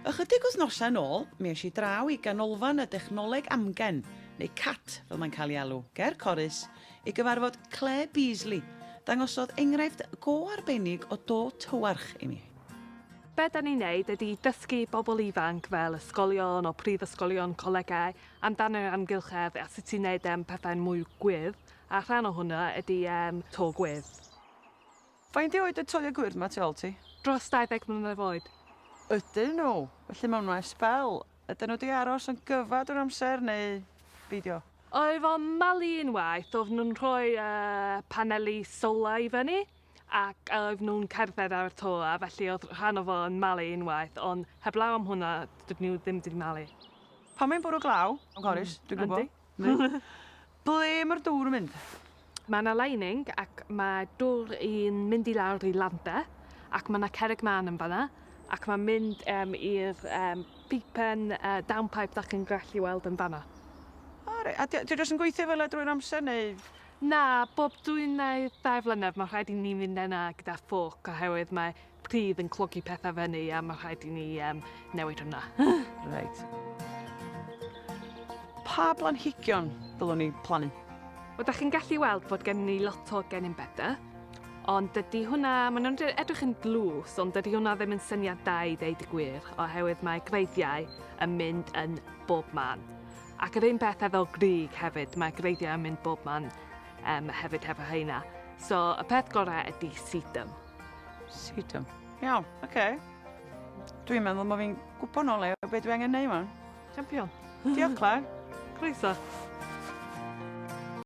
Ychydig wythnosau nôl, mi eisiau draw I Canolfan y Dechnoleg Amgen, neu CAT fel mae'n cael ei alw, ger Corris, I gyfarfod Clare Beasley, dangosodd enghraifft go arbennig o do tywarch I mi. Be da ni'n neud ydy dysgu bobl ifanc fel ysgolion o prifysgolion colegau amdano'r amgylchedd a sut i'n neud pethau'n mwy gwyrdd, a rhan o hwnna ydy to gwyrdd. Faint I oed y toiau gwyrdd mae tu ôl ti? Dros 20 mlynedd oed. Ydyn nhw? Felly mewn nhw'n sbel. Ydyn nhw wedi aros yn gyfad o'r amser neu beidio? Oedd o'n malu unwaith, oedd nhw'n rhoi paneli solar I fyny, ac oedd nhw'n cerdded ar y to, a felly oedd rhan o fo yn malu unwaith, ond heblaw am hwnna, dydyn nhw ddim wedi malu. Pan mae'n bwrw glaw, yn Corris, dwi'n gwybod. Ble mae'r dŵr yn mynd? Mae yna lining, ac mae dŵr i'n mynd I lawr I landa, ac mae yna cerrig man yn fanna, ac mae'n mynd i'r pipen downpipe da chi'n gallu weld yn fanna. A ti jyst yn gweithio fel drwy'r amser neu? Na, bob 2 neu 2 flynedd mae rhaid I ni fynd yna gyda ffwc oherwydd mae pridd yn clogi pethau fyny a mae rhaid I ni newid hwnna. Reit. Pa blanhigion ddylwn ni plannu? Wel, da chi'n gallu weld bod gen ni lot o gennym beda, ond dydy hwnna, maen nhw'n edrych yn dlws, ond dydy hwnna ddim yn syniad da I ddeud y gwir, oherwydd mae greiddiau yn mynd yn bob man. Ac yr un peth efo grig hefyd, mae greiddiau yn mynd bob man hefyd hefo heina. So, y peth gorau ydy sedum. Sedum? Iawn, oce. Dwi'n meddwl bod fi'n gwybod nôl beth dwi angen neud man. Champion. Diolch, Claire. Croeso.